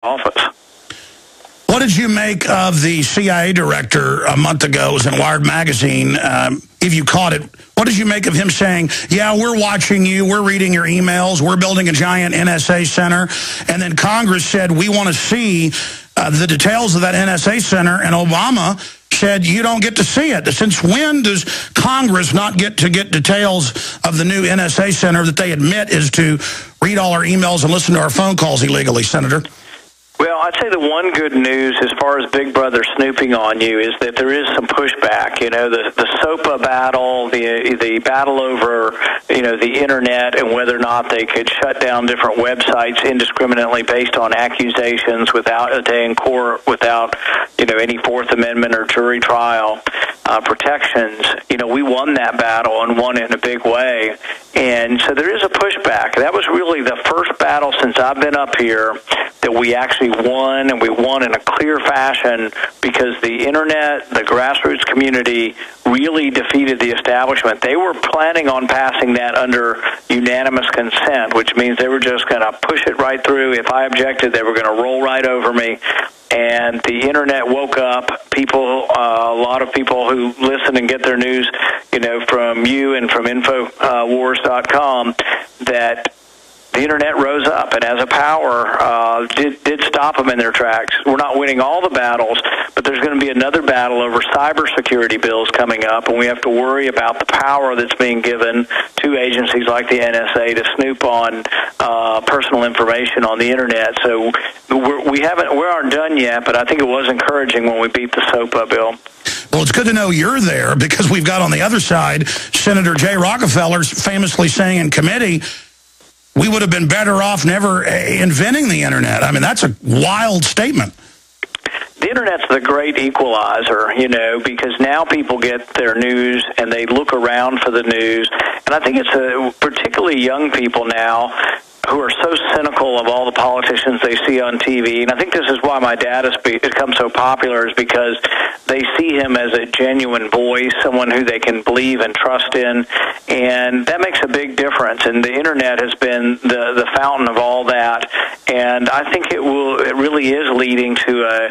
office. What did you make of the CIA director a month ago? It was in Wired magazine. If you caught it, what did you make of him saying, yeah, we're watching you, we're reading your emails, we're building a giant NSA center, and then Congress said, we want to see the details of that NSA center, and Obama said, you don't get to see it. Since when does Congress not get details of the new NSA center that they admit is to read all our emails and listen to our phone calls illegally, Senator? Well, I'd say the one good news as far as Big Brother snooping on you is that there is some pushback. You know, the SOPA battle, the battle over, the Internet and whether or not they could shut down different websites indiscriminately based on accusations without a day in court, without, any Fourth Amendment or jury trial protections. We won that battle and won it in a big way. And so there is a pushback. That was really the first battle since I've been up here that we actually won, and we won in a clear fashion because the Internet, the grassroots community, really defeated the establishment. They were planning on passing that under unanimous consent, which means they were just going to push it right through. If I objected, they were going to roll right over me. And the Internet woke up. People, a lot of people who listen and get their news, from you and from Infowars.com, that the Internet rose up, and as a power, did stop them in their tracks. We're not winning all the battles, but there's going to be another battle over cybersecurity bills coming up, and we have to worry about the power that's being given to agencies like the NSA to snoop on personal information on the Internet. So we aren't done yet, but I think it was encouraging when we beat the SOPA bill. Well, it's good to know you're there, because we've got on the other side Senator Jay Rockefeller famously saying in committee, we would have been better off never inventing the Internet. I mean, that's a wild statement. The Internet's the great equalizer, because now people get their news and they look around for the news. And I think it's particularly young people now who are so cynical of all the politicians they see on TV. And I think this is why my dad has become so popular, is because they see him as a genuine voice, someone who they can believe and trust in. And that makes a big difference. And the Internet has been the fountain of all that. And I think it really is leading to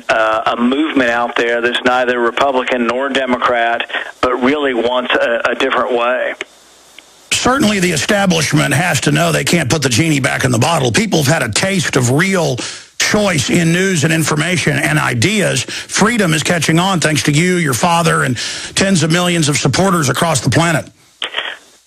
a movement out there that's neither Republican nor Democrat, but really wants a different way. Certainly the establishment has to know they can't put the genie back in the bottle. People have had a taste of real choice in news and information and ideas. Freedom is catching on thanks to you, your father, and tens of millions of supporters across the planet.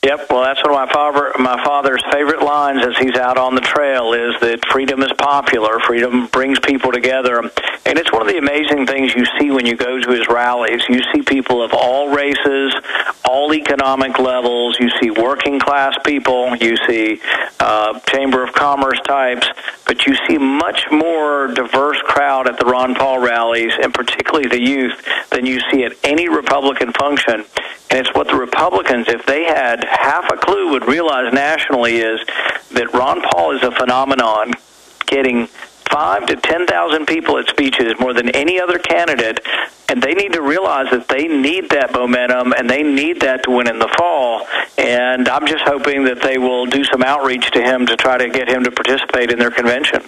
Yep, well, that's one of my father's favorite lines as he's out on the trail, is that freedom is popular. Freedom brings people together. And it's one of the amazing things you see when you go to his rallies. You see people of all races, all economic levels. You see working class people. You see Chamber of Commerce types. But you see much more diverse crowd at the Ron Paul rallies, and particularly the youth, than you see at any Republican function. And it's what the Republicans, if they had half a clue, would realize nationally, is that Ron Paul is a phenomenon, getting 5,000 to 10,000 people at speeches more than any other candidate, and they need to realize that they need that momentum and they need that to win in the fall. And I'm just hoping that they will do some outreach to him to try to get him to participate in their convention.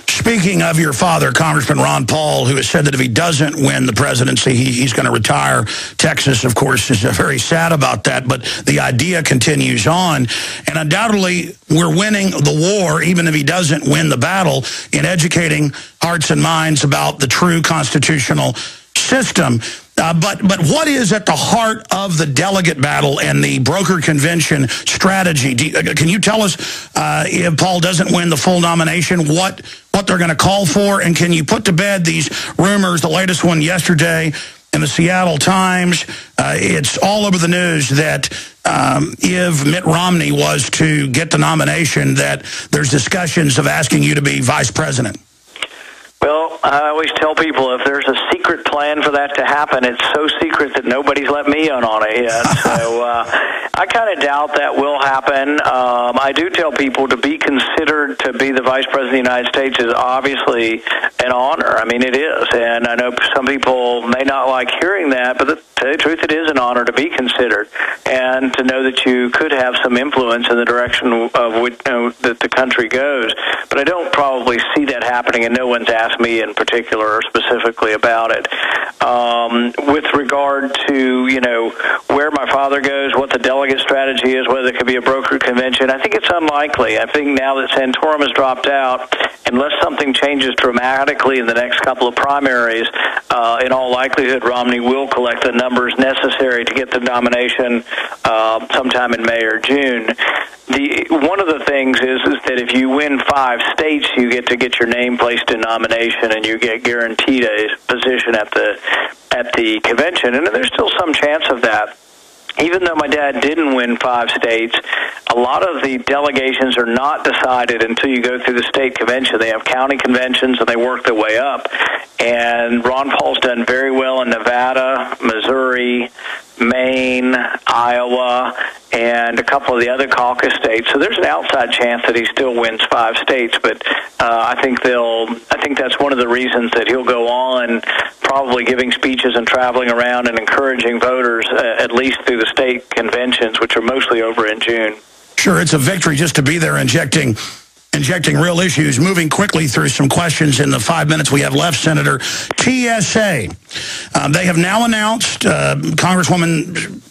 Speaking of your father, Congressman Ron Paul, who has said that if he doesn't win the presidency, he's going to retire. Texas, of course, is very sad about that, but the idea continues on. And undoubtedly, we're winning the war, even if he doesn't win the battle, in educating hearts and minds about the true constitutional system. But what is at the heart of the delegate battle and the broker convention strategy? Can you tell us, if Paul doesn't win the full nomination, what they're going to call for? And can you put to bed these rumors, the latest one yesterday in the Seattle Times? It's all over the news that if Mitt Romney was to get the nomination, that there's discussions of asking you to be vice president. Well, Well, I always tell people if there's a secret plan for that to happen, it's so secret that nobody's let me in on it yet. So I kind of doubt that will happen. I do tell people to be considered to be the Vice President of the United States is obviously an honor. I mean, it is. And I know some people may not like hearing that, but to tell you the truth, it is an honor to be considered and to know that you could have some influence in the direction of which, that the country goes. But I don't probably see that happening, and no one's asked me in particular or specifically about it. With regard to, where my father goes, what the delegate strategy is, whether it could be a brokered convention, I think it's unlikely. I think now that Santorum has dropped out, unless something changes dramatically in the next couple of primaries, in all likelihood, Romney will collect the numbers necessary to get the nomination sometime in May or June. One of the things is that if you win 5 states, you get to get your name placed in nomination, and you get guaranteed a position at the convention. And there's still some chance of that. Even though my dad didn't win 5 states, a lot of the delegations are not decided until you go through the state convention. They have county conventions, and they work their way up. And Ron Paul's done very well in Nevada, Missouri, Maine, Iowa, and a couple of the other caucus states. So there's an outside chance that he still wins 5 states. But I think that's one of the reasons that he'll go on, probably giving speeches and traveling around and encouraging voters, at least through the state conventions, which are mostly over in June. Sure, it's a victory just to be there injecting real issues. Moving quickly through some questions in the 5 minutes we have left, Senator. TSA, they have now announced, Congresswoman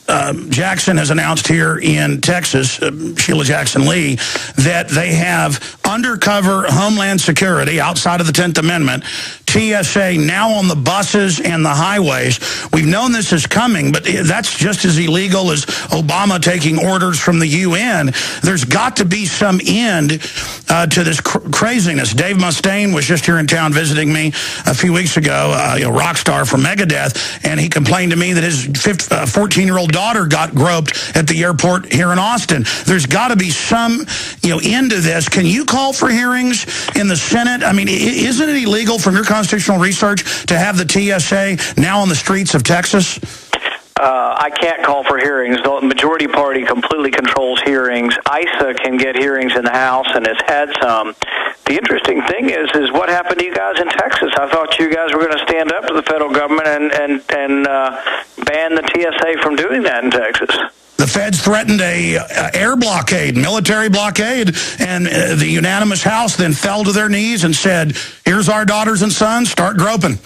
Jackson has announced here in Texas, Sheila Jackson Lee, that they have undercover Homeland Security outside of the 10th Amendment, TSA now on the buses and the highways. We've known this is coming, but that's just as illegal as Obama taking orders from the UN. There's got to be some end to this craziness. Dave Mustaine was just here in town visiting me a few weeks ago, rock star from Megadeth, and he complained to me that his 14-year-old daughter got groped at the airport here in Austin. There's got to be some end to this. Can you call for hearings in the Senate? I mean, isn't it illegal from your constitutional research to have the TSA now on the streets of Texas? I can't call for hearings. The majority party completely controls hearings. ISA can get hearings in the House and has had some. The interesting thing is what happened to you guys in Texas? I thought you guys were going to stand up to the federal government and ban the TSA from doing that in Texas. The feds threatened a air blockade, military blockade, and the unanimous House then fell to their knees and said, here's our daughters and sons, start groping.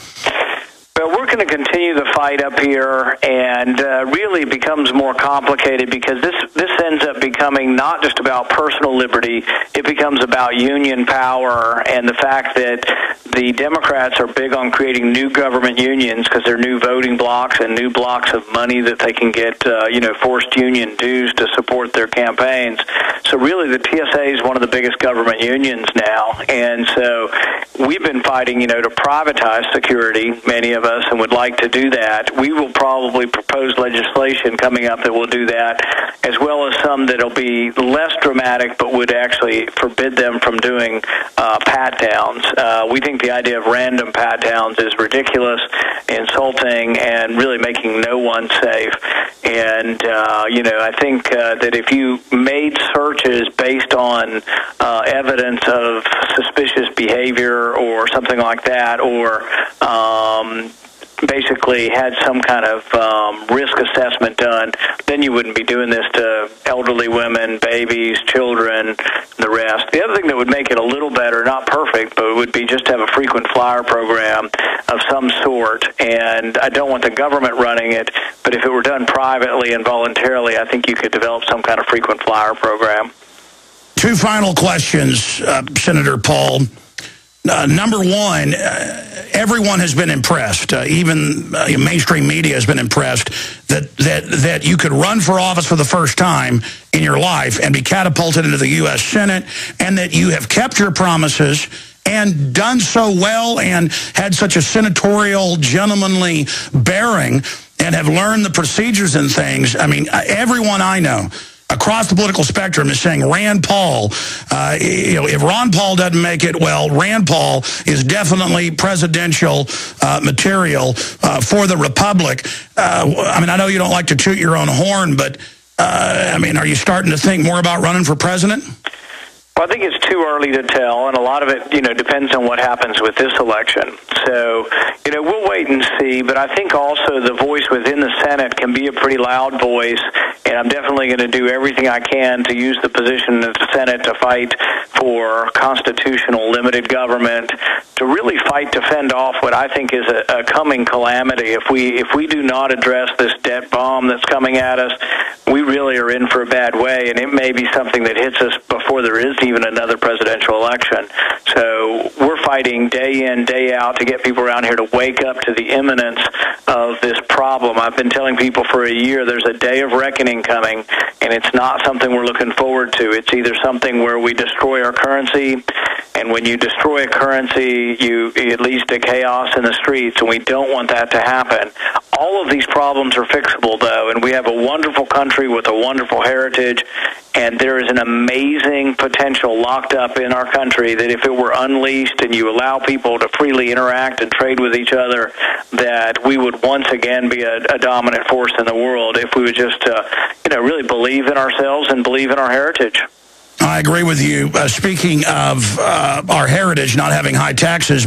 Well, we're going to continue the fight up here, and really becomes more complicated because this ends up becoming not just about personal liberty. It becomes about union power and the fact that the Democrats are big on creating new government unions because they're new voting blocks and new blocks of money that they can get, forced union dues to support their campaigns. So really the TSA is one of the biggest government unions now, and so we've been fighting, to privatize security, many of us, and would like to do that. We will probably propose legislation coming up that will do that, as well as some that will be less dramatic but would actually forbid them from doing pat-downs. We think the idea of random pat-downs is ridiculous, insulting, and really making no one safe. And, I think that if you made searches based on evidence of suspicious behavior or something like that, or basically had some kind of risk assessment done, then you wouldn't be doing this to elderly women, babies, children, the rest. The other thing that would make it a little better, not perfect, but would be just to have a frequent flyer program of some sort. And I don't want the government running it, but if it were done privately and voluntarily, I think you could develop some kind of frequent flyer program. 2 final questions, Senator Paul. Number one, everyone has been impressed. Even mainstream media has been impressed that you could run for office for the first time in your life and be catapulted into the U.S. Senate, and that you have kept your promises and done so well and had such a senatorial, gentlemanly bearing and have learned the procedures and things. I mean, everyone I know across the political spectrum is saying Rand Paul, if Ron Paul doesn't make it, well, Rand Paul is definitely presidential material for the Republic. I mean, I know you don't like to toot your own horn, but, I mean, are you starting to think more about running for president? Well, I think it's too early to tell, and a lot of it, depends on what happens with this election. So, we'll wait and see, but I think also the voice within the Senate can be a pretty loud voice, and I'm definitely going to do everything I can to use the position of the Senate to fight for constitutional limited government, to really fight to fend off what I think is a coming calamity. If we do not address this debt bomb that's coming at us, we really are in for a bad way, and it may be something that hits us before there is even another presidential election. So we're fighting day in, day out to get people around here to wake up to the imminence of this problem. I've been telling people for a year there's a day of reckoning coming, and it's not something we're looking forward to. It's either something where we destroy our currency, and when you destroy a currency, it leads to chaos in the streets, and we don't want that to happen. All of these problems are fixable, though, and we have a wonderful country with a wonderful heritage, and there is an amazing potential locked up in our country that if it were unleashed and you allow people to freely interact and trade with each other, that we would once again be a dominant force in the world if we would just, really believe in ourselves and believe in our heritage. I agree with you. Speaking of our heritage not having high taxes,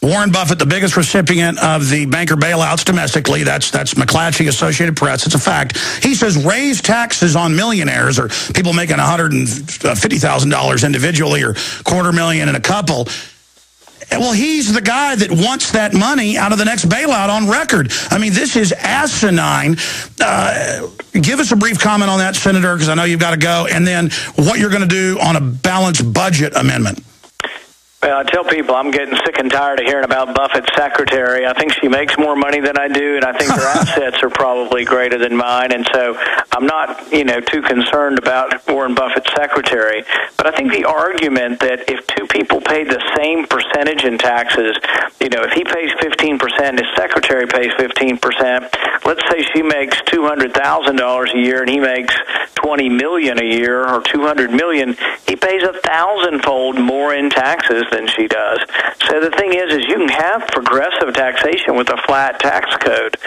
Warren Buffett, the biggest recipient of the banker bailouts domestically, that's McClatchy, Associated Press, it's a fact. He says raise taxes on millionaires or people making $150,000 individually or $250,000 in a couple. Well, he's the guy that wants that money out of the next bailout on record. I mean, this is asinine. Give us a brief comment on that, Senator, because I know you've got to go, and then what you're going to do on a balanced budget amendment. Well, I tell people I'm getting sick and tired of hearing about Buffett's secretary. I think she makes more money than I do, and I think her assets are probably greater than mine, and so I'm not, too concerned about Warren Buffett's secretary. But I think the argument that if two people paid the same percentage in taxes, if he pays 15%, his secretary pays 15%, let's say she makes $200,000 a year and he makes $20 million a year or $200 million, he pays 1,000-fold more in taxes than she does. So the thing is you can have progressive taxation with a flat tax code.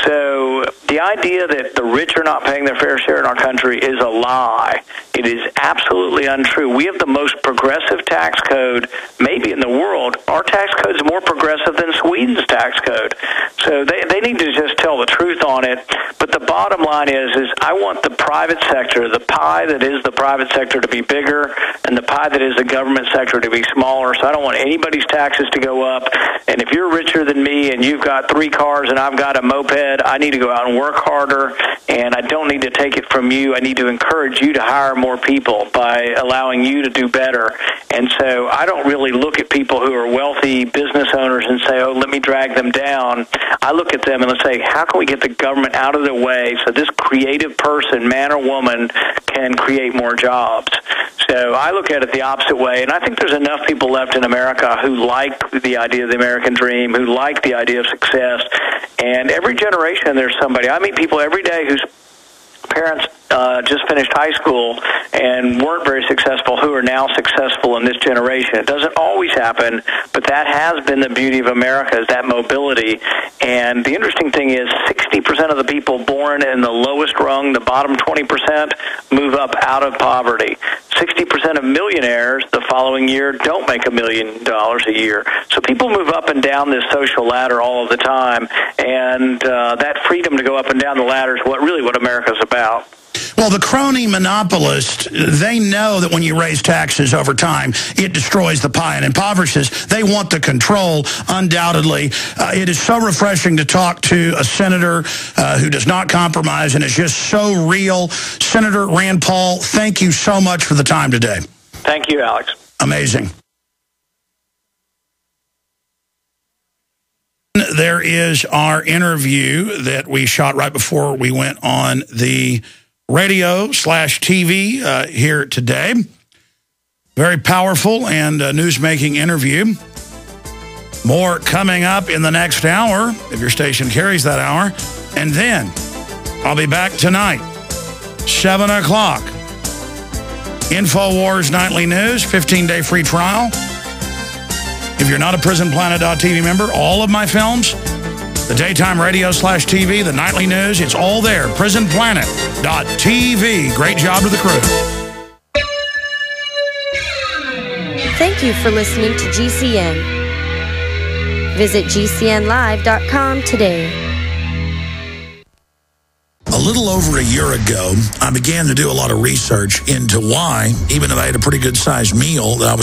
So the idea that the rich are not paying their fair share in our country is a lie. It is absolutely untrue. We have the most progressive tax code maybe in the world. Our tax code is more progressive than Sweden's tax code. So they need to just tell the truth on it. But the bottom line is I want the private sector, the pie that is the private sector, to be bigger and the pie that is the government sector to be smaller. So I don't want anybody's taxes to go up. And if you're richer than me and you've got 3 cars and I've got a moped, I need to go out and work harder, and I don't need to take it from you. I need to encourage you to hire more people by allowing you to do better. And so I don't really look at people who are wealthy business owners and say, let me drag them down. I look at them and let's say, how can we get the government out of the way so this creative person, man or woman, can create more jobs? So I look at it the opposite way, and I think there's enough people left in America who like the idea of the American dream, who like the idea of success. And every generation there's somebody. I meet people every day whose parents just finished high school and weren't very successful who are now successful in this generation. It doesn't always happen, but that has been the beauty of America, is that mobility. And the interesting thing is 60% of the people born in the lowest rung, the bottom 20%, move up out of poverty. 60% of millionaires the following year don't make $1 million a year. So people move up and down this social ladder all of the time, and that freedom to go up and down the ladder is what America's about. Well, the crony monopolists, they know that when you raise taxes over time, it destroys the pie and impoverishes. They want the control, undoubtedly. It is so refreshing to talk to a senator who does not compromise and is just so real. Senator Rand Paul, thank you so much for the time today. Thank you, Alex. Amazing. There is our interview that we shot right before we went on the radio/TV here today. Very powerful and news-making interview. More coming up in the next hour, if your station carries that hour. And then I'll be back tonight 7 o'clock. InfoWars Nightly News, 15-day free trial. If you're not a PrisonPlanet.tv member, all of my films, the daytime radio/TV, the nightly news, it's all there. PrisonPlanet.tv. Great job to the crew. Thank you for listening to GCN. Visit GCNlive.com today. A little over a year ago, I began to do a lot of research into why, even though I had a pretty good-sized meal, that I was